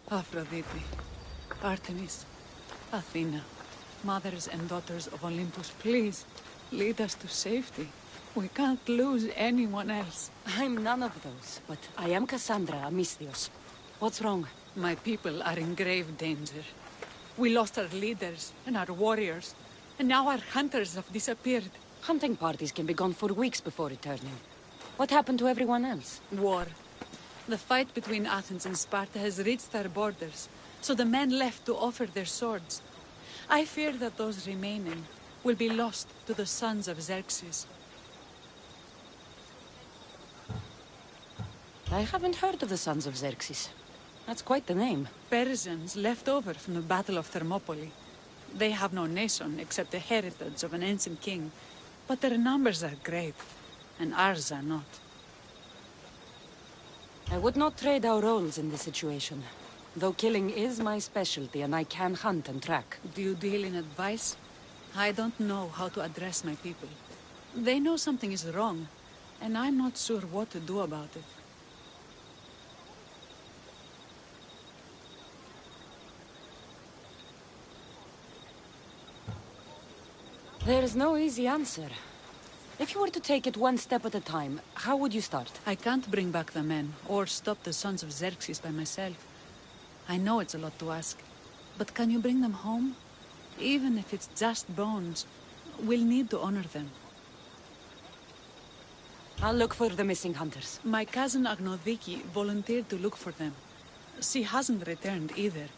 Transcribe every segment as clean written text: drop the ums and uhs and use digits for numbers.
Aphrodite, Artemis, Athena, mothers and daughters of Olympus, please, lead us to safety. We can't lose anyone else. I'm none of those, but I am Cassandra, a Misthios. What's wrong? My people are in grave danger. We lost our leaders and our warriors, and now our hunters have disappeared. Hunting parties can be gone for weeks before returning. What happened to everyone else? War. The fight between Athens and Sparta has reached our borders, so the men left to offer their swords. I fear that those remaining will be lost to the sons of Xerxes. I haven't heard of the sons of Xerxes. That's quite the name. Persians left over from the Battle of Thermopylae. They have no nation except the heritage of an ancient king, but their numbers are great, and ours are not. I would not trade our roles in this situation, though killing is my specialty and I can hunt and track. Do you deal in advice? I don't know how to address my people. They know something is wrong, and I'm not sure what to do about it. There is no easy answer. If you were to take it one step at a time, how would you start? I can't bring back the men, or stop the sons of Xerxes by myself. I know it's a lot to ask, but can you bring them home? Even if it's just bones, we'll need to honor them. I'll look for the missing hunters. My cousin Agnodiki volunteered to look for them. She hasn't returned either.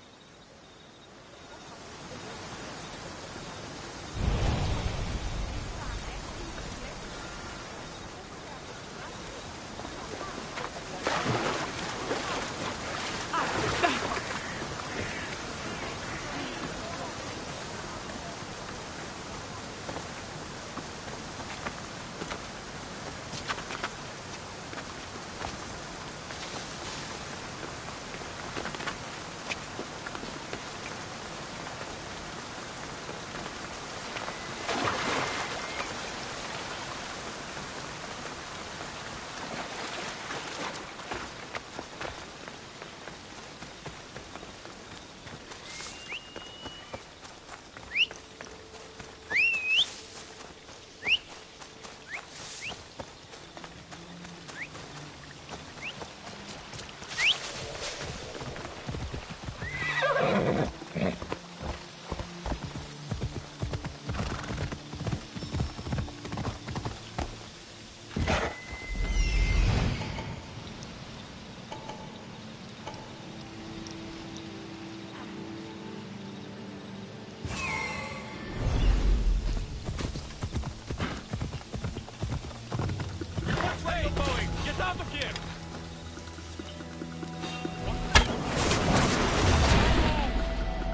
out of here!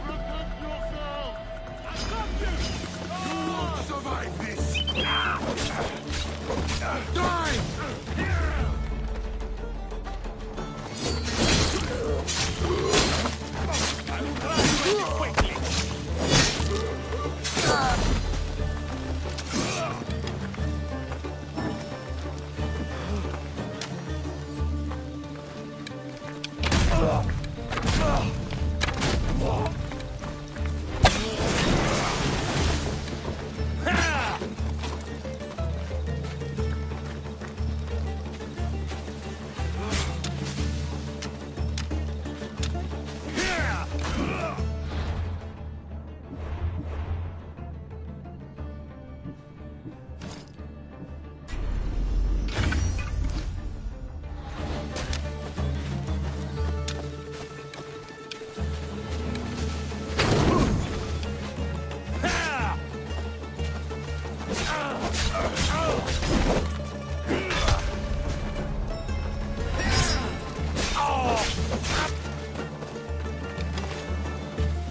Protect yourself! I got you! You won't survive this! Die! I will try to make it quickly!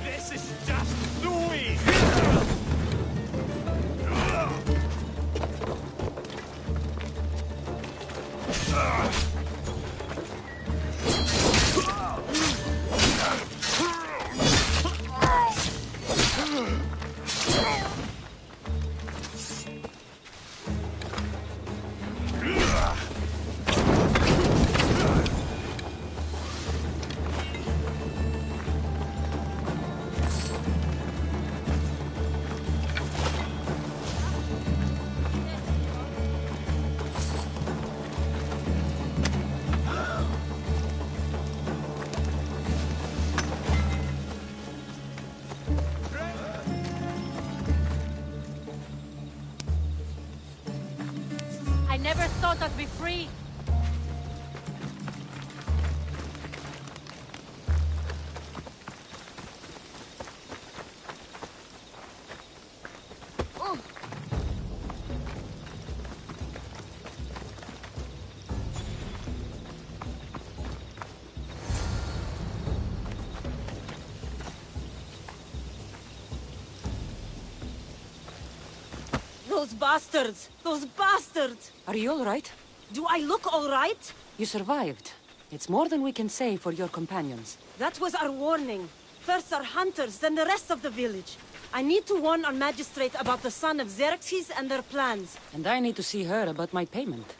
This is just too easy! I never thought I'd be free. Those bastards! Those bastards! Are you all right? Do I look all right? You survived. It's more than we can say for your companions. That was our warning. First our hunters, then the rest of the village. I need to warn our magistrate about the son of Xerxes and their plans. And I need to see her about my payment.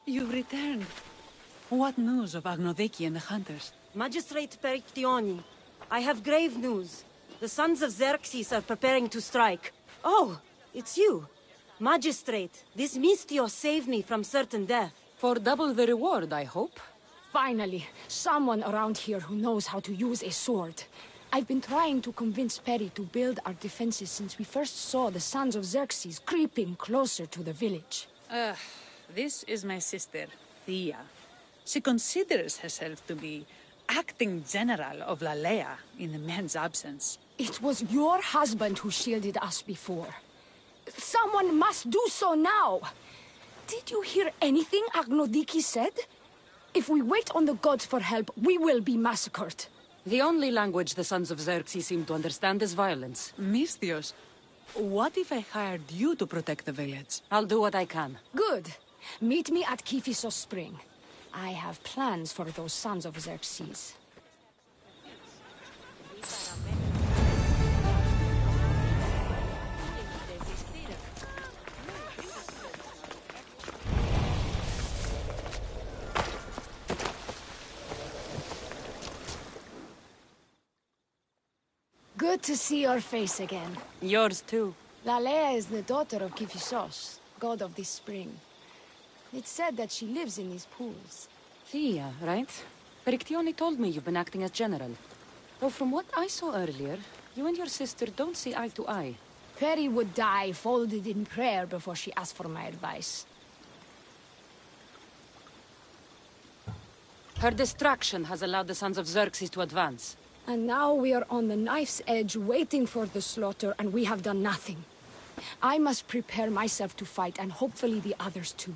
You've returned. What news of Agnodeki and the hunters? Magistrate Perictioni, I have grave news. The sons of Xerxes are preparing to strike. Oh, it's you. Magistrate, this Mistio saved me from certain death. For double the reward, I hope. Finally, someone around here who knows how to use a sword. I've been trying to convince Peri to build our defenses since we first saw the sons of Xerxes creeping closer to the village. This is my sister, Thea. She considers herself to be acting general of Lalaia in the men's absence. It was your husband who shielded us before. Someone must do so now! Did you hear anything Agnodiki said? If we wait on the gods for help, we will be massacred. The only language the Sons of Xerxes seem to understand is violence. Misthios, what if I hired you to protect the village? I'll do what I can. Good. Meet me at Kiphisos Spring. I have plans for those Sons of Xerxes. Good to see your face again. Yours too. Lalaia is the daughter of Kiphisos, god of this spring. It's said that she lives in these pools. Thea, right? Perictione told me you've been acting as general. Though from what I saw earlier, you and your sister don't see eye to eye. Peri would die folded in prayer before she asked for my advice. Her distraction has allowed the Sons of Xerxes to advance. And now we are on the knife's edge waiting for the slaughter, and we have done nothing. I must prepare myself to fight, and hopefully the others too.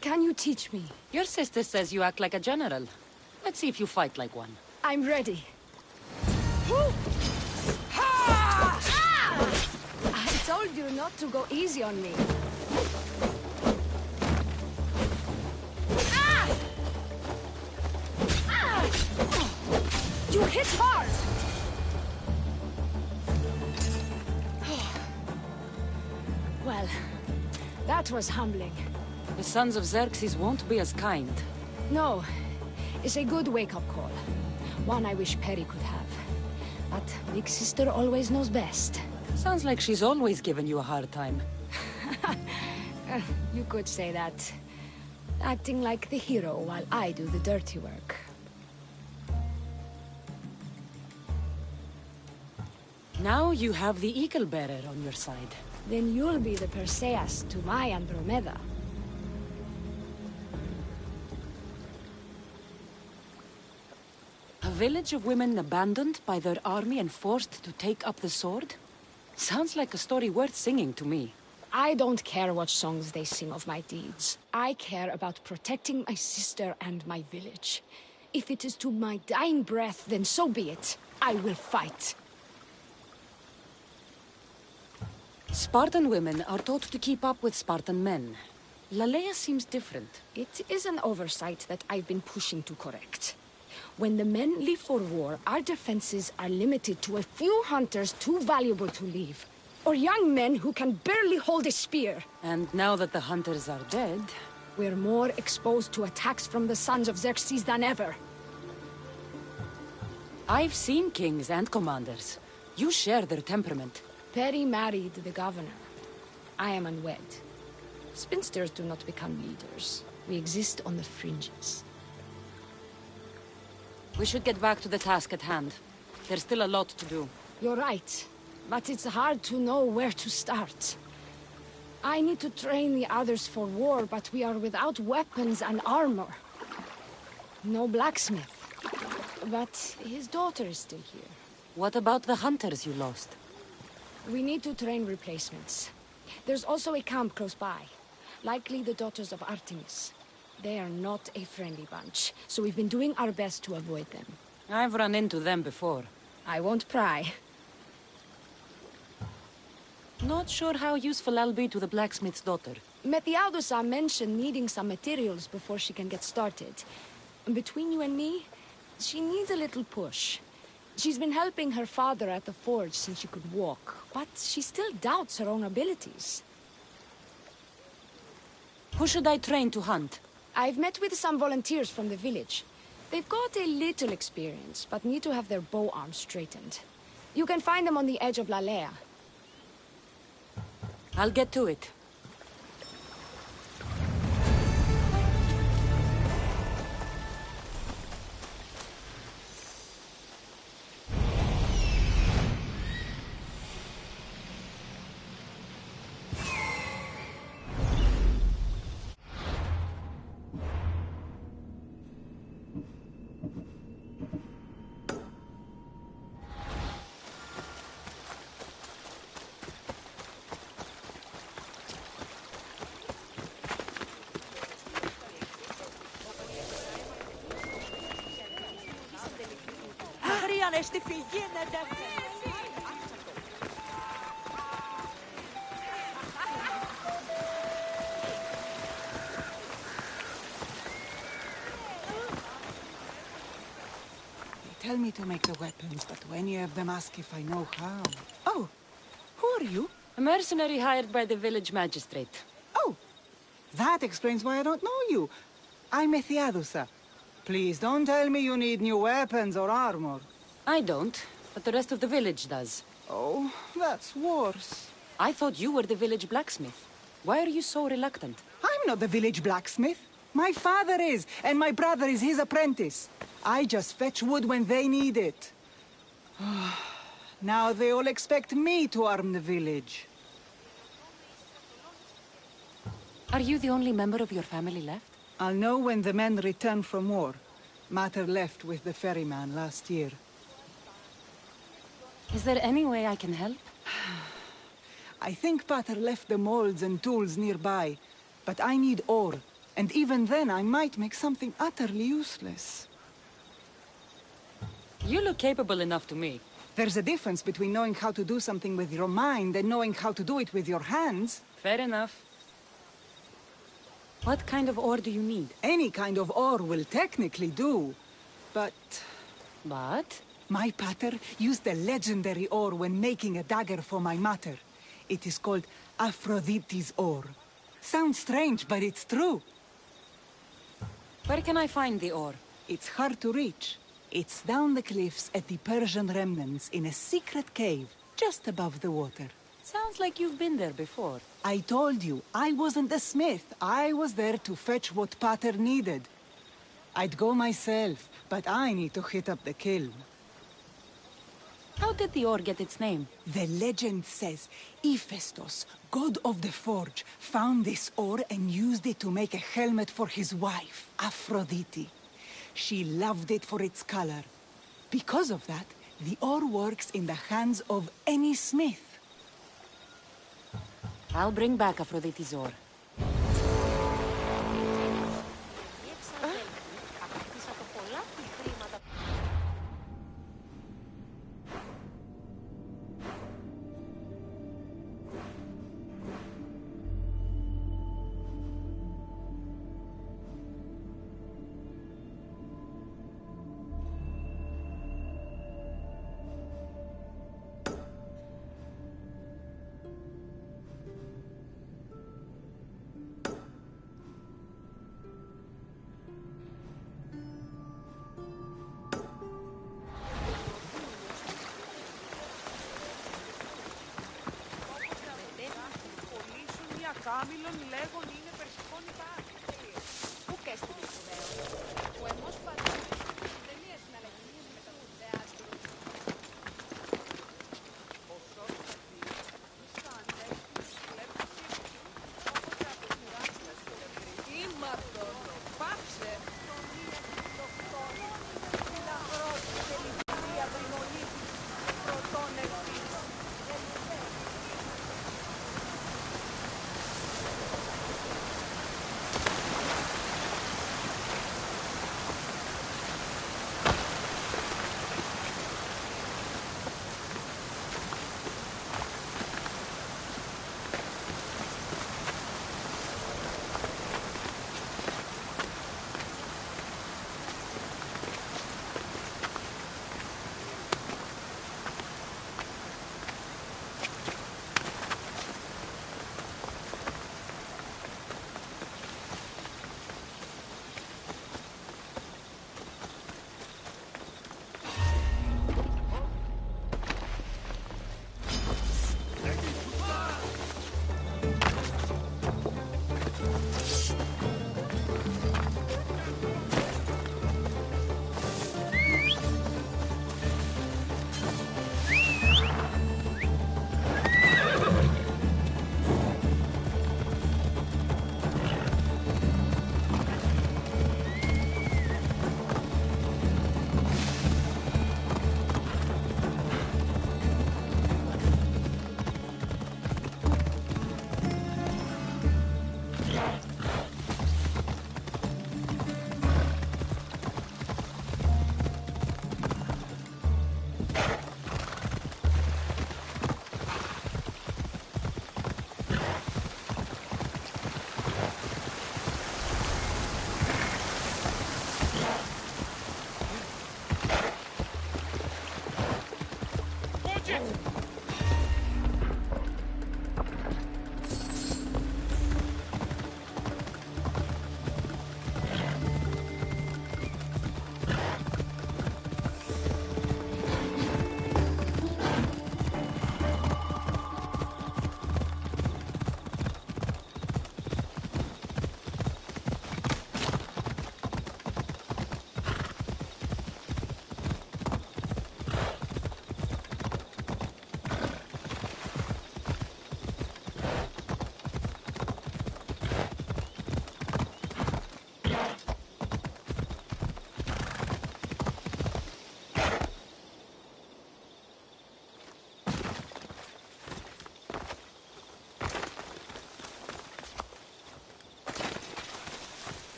Can you teach me? Your sister says you act like a general. Let's see if you fight like one. I'm ready. I told you not to go easy on me. You hit hard! Well, that was humbling. The Sons of Xerxes won't be as kind. No, it's a good wake-up call. One I wish Peri could have. But Big Sister always knows best. Sounds like she's always given you a hard time. You could say that. Acting like the hero while I do the dirty work. Now you have the Eagle Bearer on your side. Then you'll be the Perseus to my Andromeda. A village of women abandoned by their army and forced to take up the sword? Sounds like a story worth singing to me. I don't care what songs they sing of my deeds. I care about protecting my sister and my village. If it is to my dying breath, then so be it. I will fight. Spartan women are taught to keep up with Spartan men. Lalaia seems different. It is an oversight that I've been pushing to correct. When the men leave for war, our defenses are limited to a few hunters too valuable to leave. Or young men who can barely hold a spear. And now that the hunters are dead... We're more exposed to attacks from the Sons of Xerxes than ever. I've seen kings and commanders. You share their temperament. Peri married the governor. I am unwed. Spinsters do not become leaders. We exist on the fringes. We should get back to the task at hand. There's still a lot to do. You're right, but it's hard to know where to start. I need to train the others for war, but we are without weapons and armor. No blacksmith. But his daughter is still here. What about the hunters you lost? We need to train replacements. There's also a camp close by. Likely the daughters of Artemis. They are not a friendly bunch, so we've been doing our best to avoid them. I've run into them before. I won't pry. Not sure how useful I'll be to the blacksmith's daughter. Methialdusa mentioned needing some materials before she can get started. Between you and me, she needs a little push. She's been helping her father at the forge since she could walk, but she still doubts her own abilities. Who should I train to hunt? I've met with some volunteers from the village. They've got a little experience, but need to have their bow arms straightened. You can find them on the edge of Lalaia. I'll get to it. πήγανε στη φυγή, They tell me to make the weapons, but any of them ask if I know how. Oh, who are you? A mercenary hired by the village magistrate. Oh, that explains why I don't know you. I'm Ethiadusa. Please don't tell me you need new weapons or armor. I don't, but the rest of the village does. Oh, that's worse. I thought you were the village blacksmith. Why are you so reluctant? I'm not the village blacksmith. My father is, and my brother is his apprentice. I just fetch wood when they need it. Now they all expect me to arm the village. Are you the only member of your family left? I'll know when the men return from war. Mater left with the ferryman last year. Is there any way I can help? I think Pater left the molds and tools nearby, but I need ore, and even then I might make something utterly useless. You look capable enough to me. There's a difference between knowing how to do something with your mind and knowing how to do it with your hands. Fair enough. What kind of ore do you need? Any kind of ore will technically do, but... But? My pater used a legendary ore when making a dagger for my mater. It is called Aphrodite's ore. Sounds strange, but it's true. Where can I find the ore? It's hard to reach. It's down the cliffs at the Persian remnants in a secret cave, just above the water. Sounds like you've been there before. I told you, I wasn't the smith. I was there to fetch what pater needed. I'd go myself, but I need to hit up the kiln. How did the ore get its name? The legend says Hephaestus, god of the forge, found this ore and used it to make a helmet for his wife, Aphrodite. She loved it for its color. Because of that, the ore works in the hands of any smith. I'll bring back Aphrodite's ore. Κάμιλον λέγον είναι περσικών υπάρχει. Πού και στην Ιππουδαίο. Ο εμός παραδείγματος της ταινίας συναλλαγής με τα Ιππουδέαστρο. Ο σώος θα δει, στα ανέξεις, βλέπεις ύπνου, όποτε από την ουράσια στο λευρί. Ήμαρτον, πάψε. Τον είναι φιλοκτόνο, την αγρότη και λυπηρία βρυνολίδης, πρωτών ευθύς.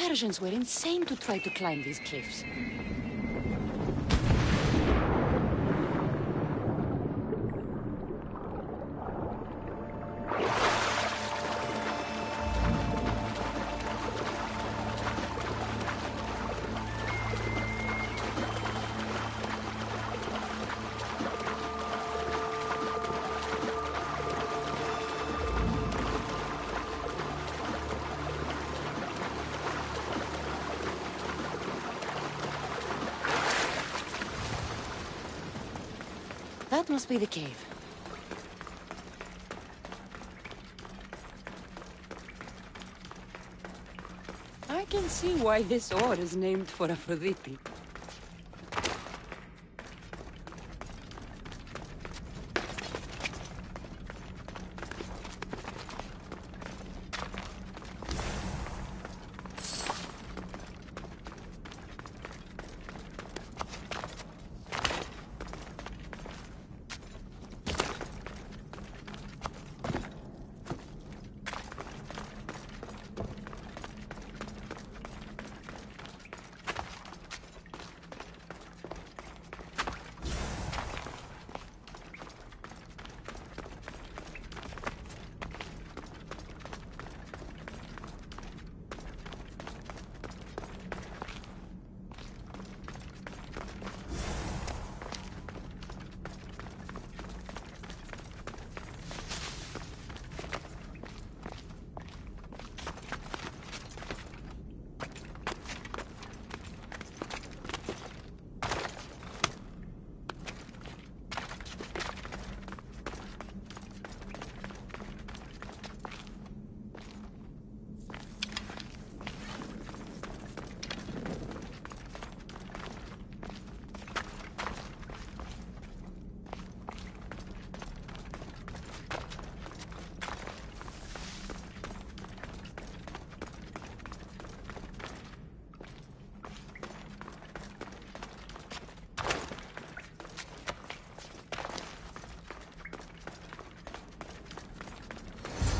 Persians were insane to try to climb these cliffs. That must be the cave. I can see why this ore is named for Aphrodite.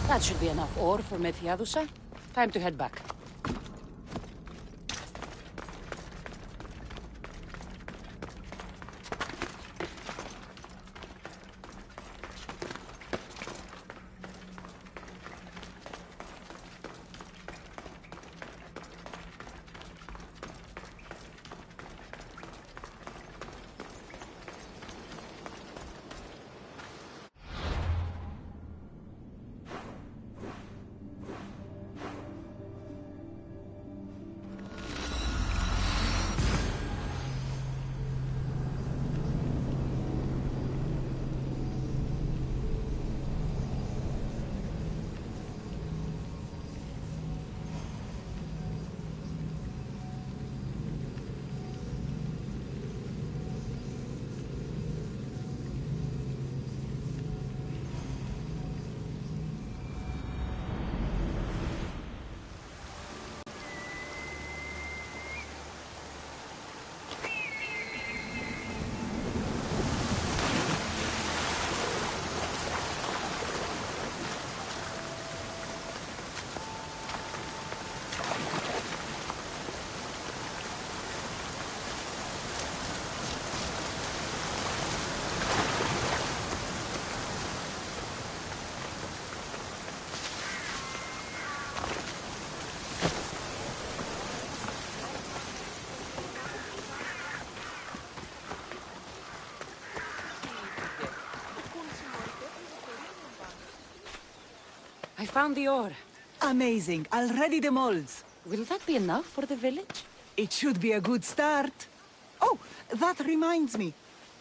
That should be enough ore for Methiadusa. Time to head back. I found the ore. Amazing. I'll ready the molds. Will that be enough for the village? It should be a good start. Oh, that reminds me.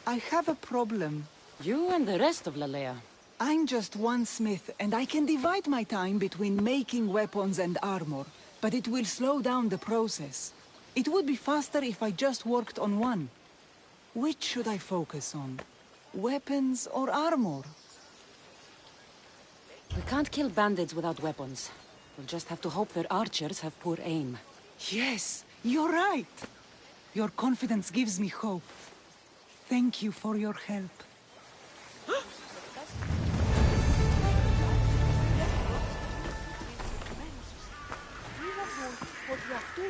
I have a problem. You and the rest of Lalaia. I'm just one smith, and I can divide my time between making weapons and armor, but it will slow down the process. It would be faster if I just worked on one. Which should I focus on? Weapons or armor? We can't kill bandits without weapons. We'll just have to hope their archers have poor aim. Yes, you're right. Your confidence gives me hope. Thank you for your help. Ότι αυτού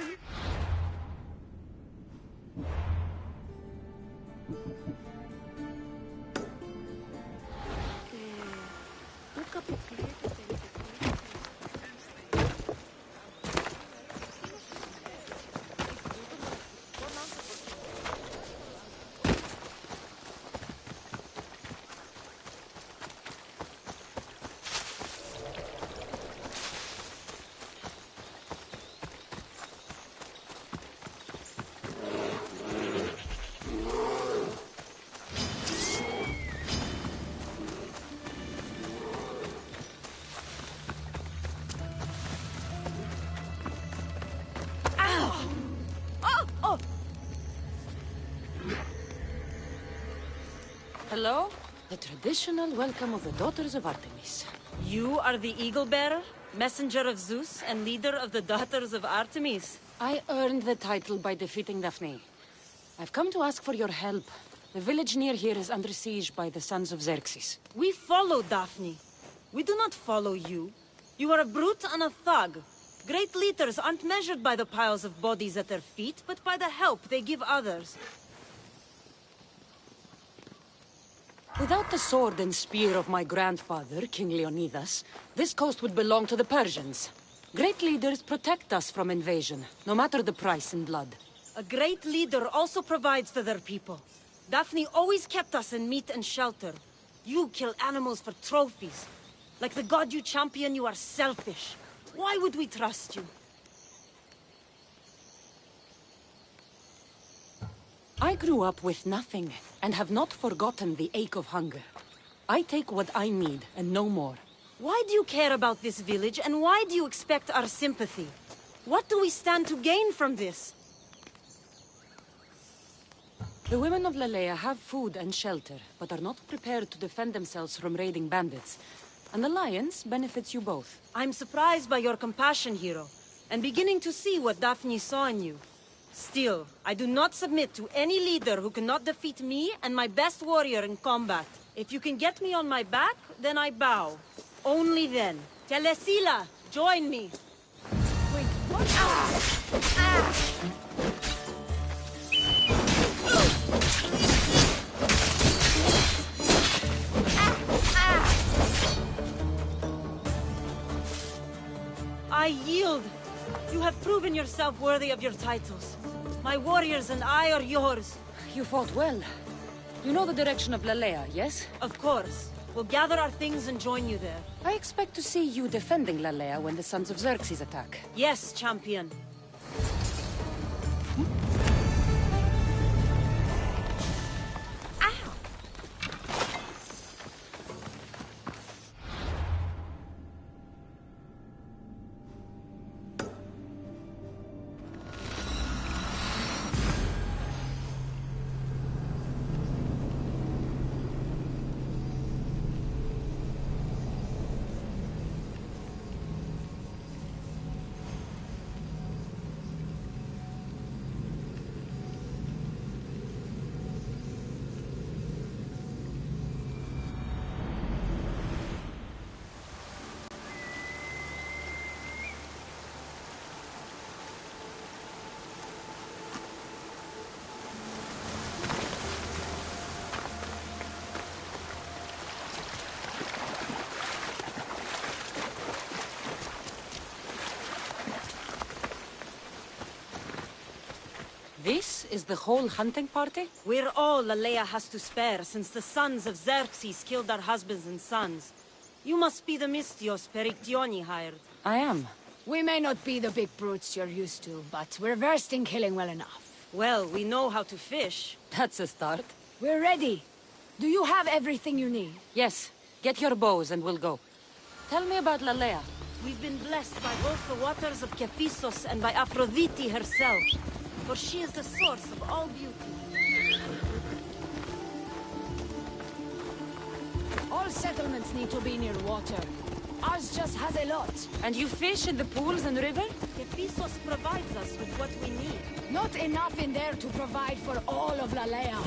Hello? The traditional welcome of the daughters of Artemis. You are the Eagle Bearer, messenger of Zeus, and leader of the daughters of Artemis. I earned the title by defeating Daphne. I've come to ask for your help. The village near here is under siege by the sons of Xerxes. We follow Daphne. We do not follow you. You are a brute and a thug. Great leaders aren't measured by the piles of bodies at their feet, but by the help they give others. Without the sword and spear of my grandfather, King Leonidas, this coast would belong to the Persians. Great leaders protect us from invasion, no matter the price in blood. A great leader also provides for their people. Daphne always kept us in meat and shelter. You kill animals for trophies. Like the god you champion, you are selfish. Why would we trust you? I grew up with nothing, and have not forgotten the ache of hunger. I take what I need, and no more. Why do you care about this village, and why do you expect our sympathy? What do we stand to gain from this? The women of Lalaia have food and shelter, but are not prepared to defend themselves from raiding bandits. An alliance benefits you both. I'm surprised by your compassion, hero, and beginning to see what Daphne saw in you. Still, I do not submit to any leader who cannot defeat me and my best warrior in combat. If you can get me on my back, then I bow. Only then. Telesila, join me. Wait, what? I yield. You have proven yourself worthy of your titles. My warriors and I are yours. You fought well. You know the direction of Lalaia, yes? Of course. We'll gather our things and join you there. I expect to see you defending Lalaia when the sons of Xerxes attack. Yes, champion. This is the whole hunting party? We're all Lalaia has to spare since the sons of Xerxes killed our husbands and sons. You must be the Mystios Perictioni hired. I am. We may not be the big brutes you're used to, but we're versed in killing well enough. Well, we know how to fish. That's a start. We're ready. Do you have everything you need? Yes. Get your bows and we'll go. Tell me about Lalaia. We've been blessed by both the waters of Kephissos and by Aphrodite herself, for she is the source of all beauty. All settlements need to be near water. Ours just has a lot. And you fish in the pools and river? Kephissos provides us with what we need. Not enough in there to provide for all of Lalaia.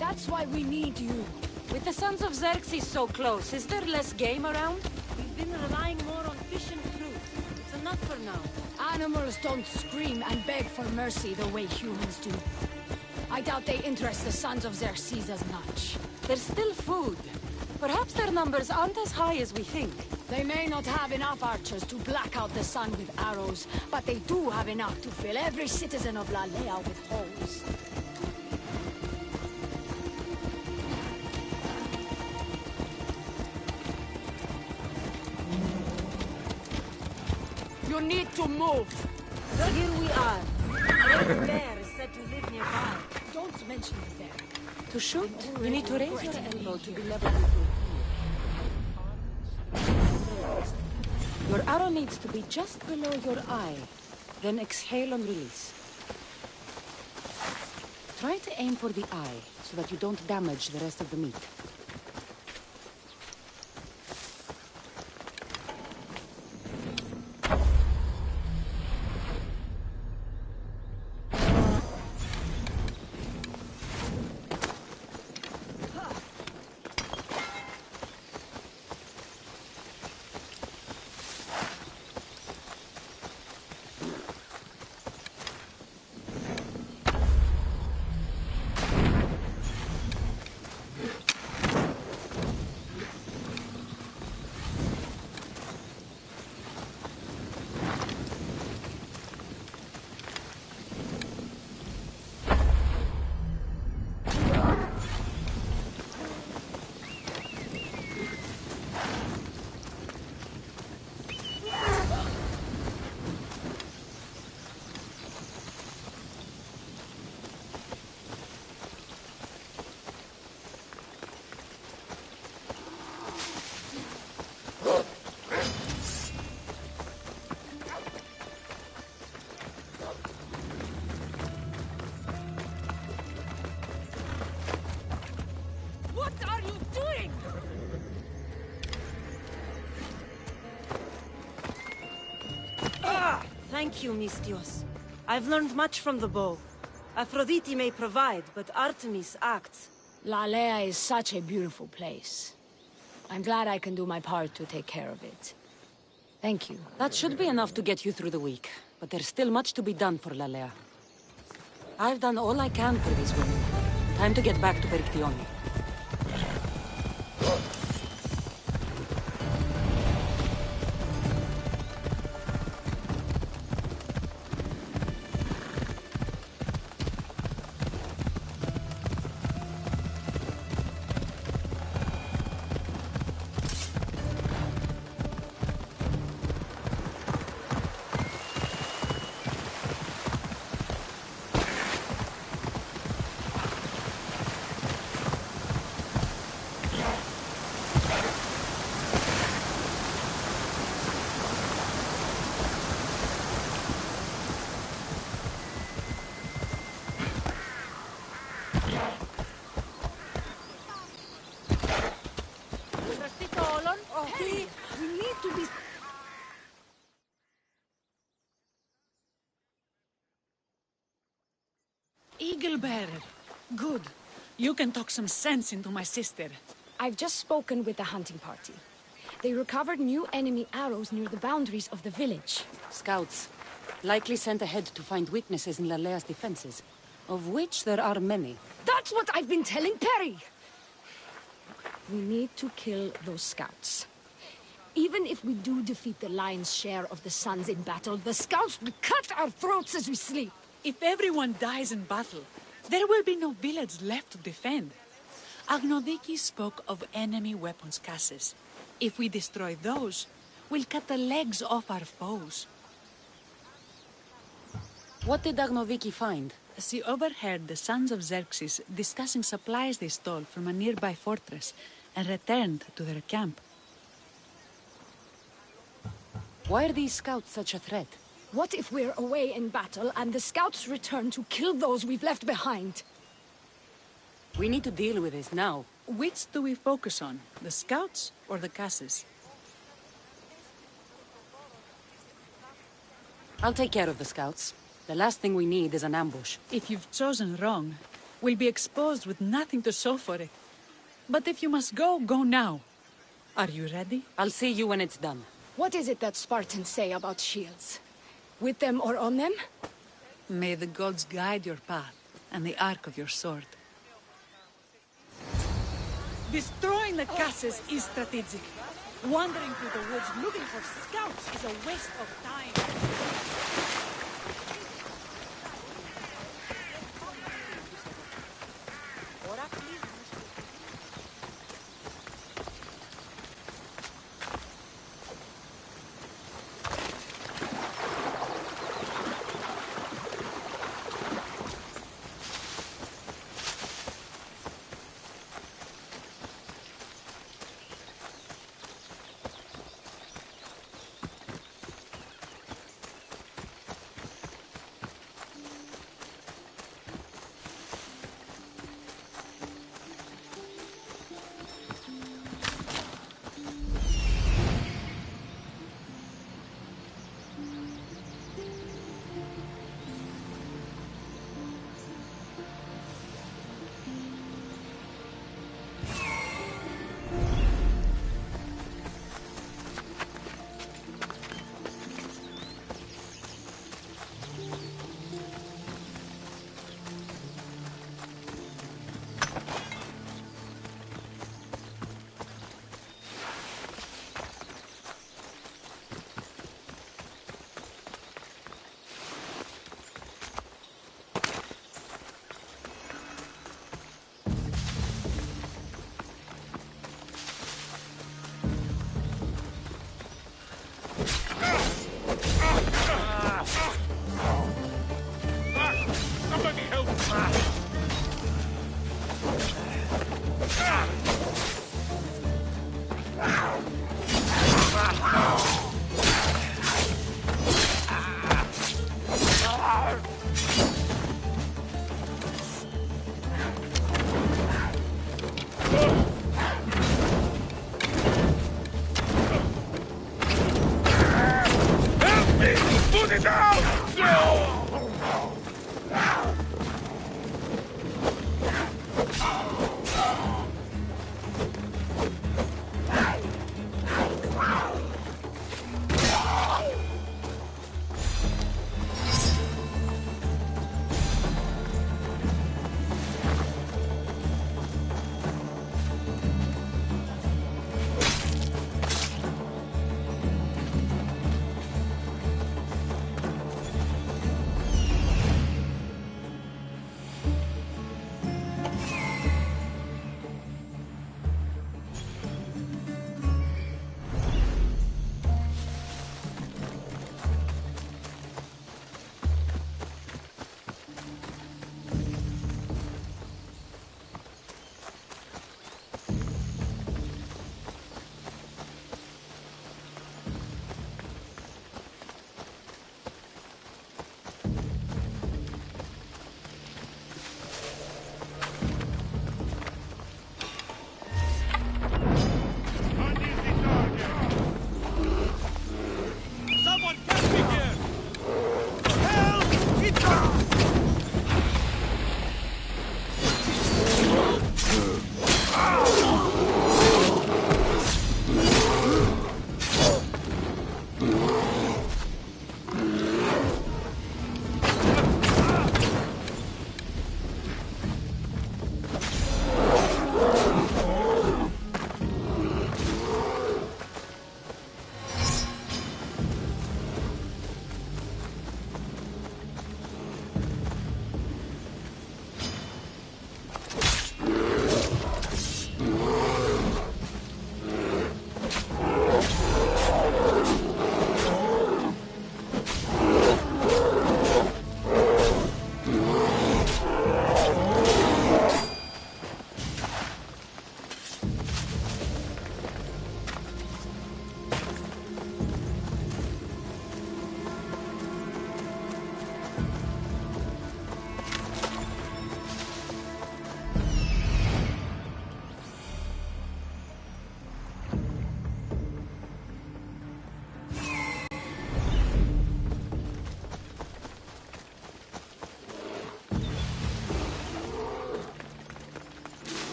That's why we need you. With the sons of Xerxes so close, is there less game around? We've been relying more on fish and fruit. It's enough for now. Animals don't scream and beg for mercy the way humans do. I doubt they interest the sons of Xerxes as much. There's still food. Perhaps their numbers aren't as high as we think. They may not have enough archers to black out the sun with arrows, but they do have enough to fill every citizen of Lalaia with holes. You need to move! Here we are. A great bear is said to live nearby. Don't mention the bear. To shoot, you need to raise your elbow to be level with your heel. Your arrow needs to be just below your eye. Then exhale and release. Try to aim for the eye, so that you don't damage the rest of the meat. What are you doing? Thank you, Mistios. I've learned much from the bow. Aphrodite may provide, but Artemis acts. Lalaia is such a beautiful place. I'm glad I can do my part to take care of it. Thank you. That should be enough to get you through the week, but there's still much to be done for Lalaia. I've done all I can for these women. Time to get back to Perictione. Hey, we need to be... Eagle bearer. Good. You can talk some sense into my sister. I've just spoken with the hunting party. They recovered new enemy arrows near the boundaries of the village. Scouts. Likely sent ahead to find weaknesses in Lalaia's defenses, of which there are many. That's what I've been telling Perry! We need to kill those scouts. Even if we do defeat the lion's share of the Suns in battle, the scouts will cut our throats as we sleep. If everyone dies in battle, there will be no village left to defend. Agnodiki spoke of enemy weapons cases. If we destroy those, we'll cut the legs off our foes. What did Agnodiki find? She overheard the sons of Xerxes discussing supplies they stole from a nearby fortress and returned to their camp. Why are these scouts such a threat? What if we're away in battle and the scouts return to kill those we've left behind? We need to deal with this now. Which do we focus on, the scouts or the casses? I'll take care of the scouts. The last thing we need is an ambush. If you've chosen wrong, we'll be exposed with nothing to show for it. But if you must go, go now. Are you ready? I'll see you when it's done. What is it that Spartans say about shields? With them or on them? May the gods guide your path and the arc of your sword. Destroying the casses is strategic. Wandering through the woods looking for scouts is a waste of time.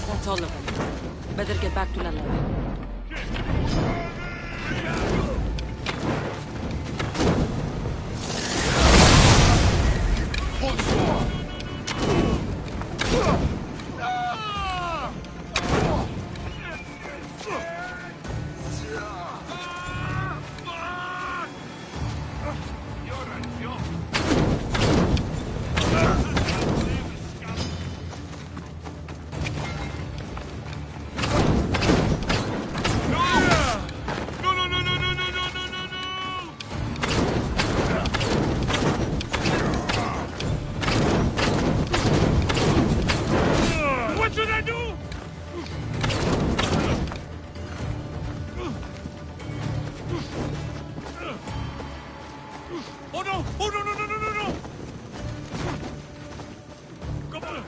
That's all of them. Better get back to Lalaia. Oh no! Oh no, no, no, no, no, no! Come on!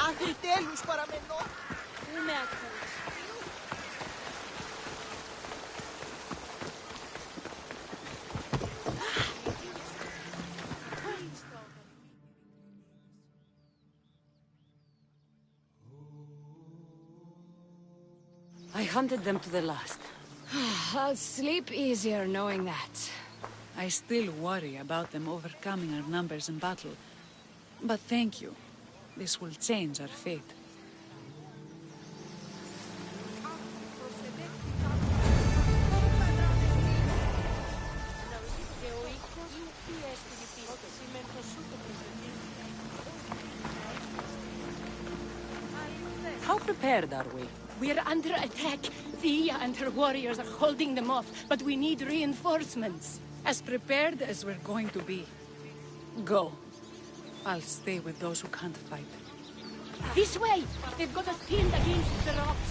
Αφιτέλους παραμενώ. Πού με ακούς? I hunted them to the last. I'll sleep easier knowing that. I still worry about them overcoming our numbers in battle. But thank you. This will change our fate. How prepared are we? We're under attack. Thea and her warriors are holding them off, but we need reinforcements. As prepared as we're going to be. Go. I'll stay with those who can't fight. This way! They've got us pinned against the rocks.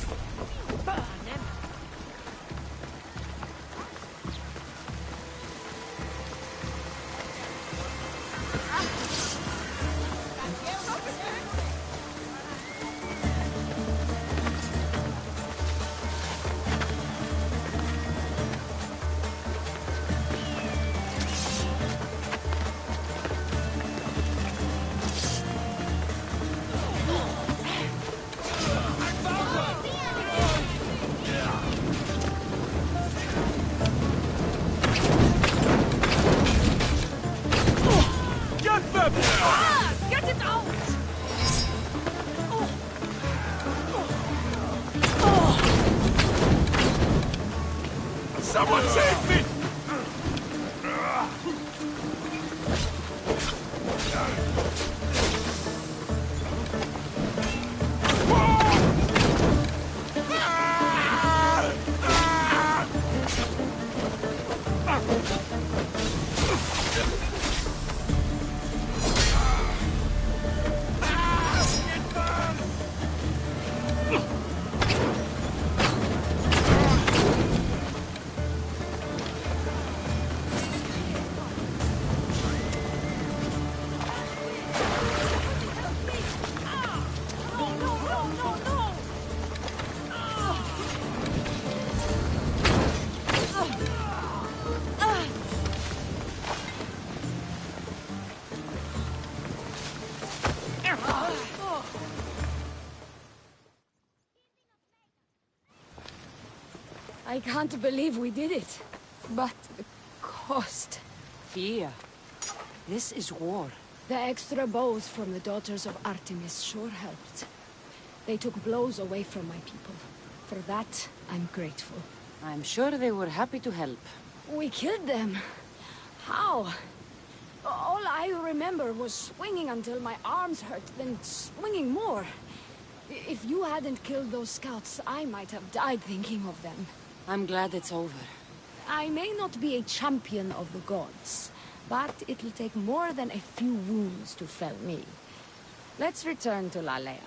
Get it out! Someone save me! I can't believe we did it. But the cost... Thea, this is war. The extra bows from the daughters of Artemis sure helped. They took blows away from my people. For that, I'm grateful. I'm sure they were happy to help. We killed them. How? All I remember was swinging until my arms hurt, then swinging more. If you hadn't killed those scouts, I might have died thinking of them. I'm glad it's over. I may not be a champion of the gods, but it'll take more than a few wounds to fell me. Let's return to Lalaia.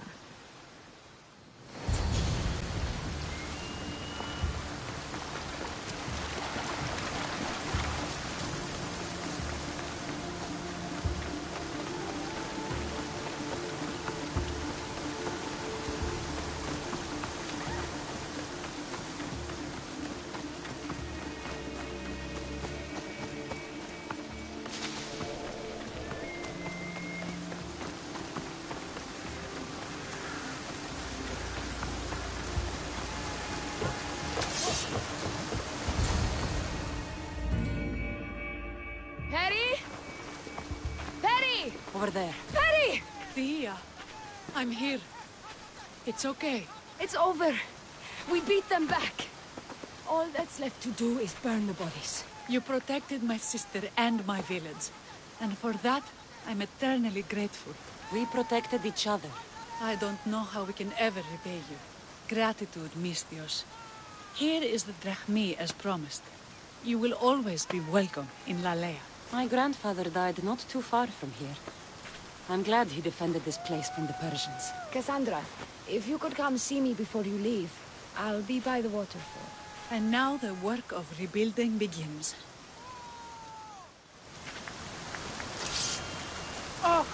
Over there. Perry! Thea, I'm here. It's okay. It's over. We beat them back. All that's left to do is burn the bodies. You protected my sister and my village. And for that, I'm eternally grateful. We protected each other. I don't know how we can ever repay you. Gratitude, Misthios. Here is the drachmi as promised. You will always be welcome in Lalaia. My grandfather died not too far from here. I'm glad he defended this place from the Persians. Cassandra, if you could come see me before you leave, I'll be by the waterfall. And now the work of rebuilding begins. Oh!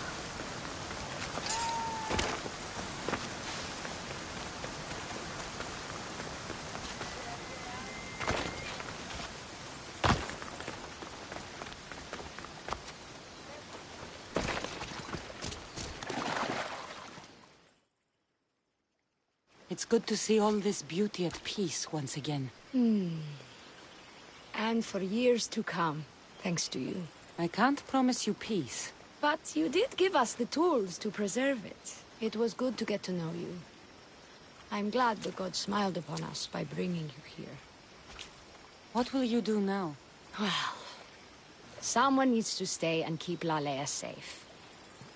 It's good to see all this beauty at peace once again. And for years to come, thanks to you. I can't promise you peace. But you did give us the tools to preserve it. It was good to get to know you. I'm glad the gods smiled upon us by bringing you here. What will you do now? Well, someone needs to stay and keep Lalaia safe.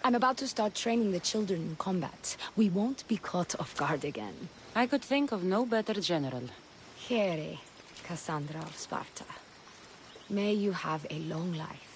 I'm about to start training the children in combat. We won't be caught off guard again. I could think of no better general. Here, Cassandra of Sparta. May you have a long life.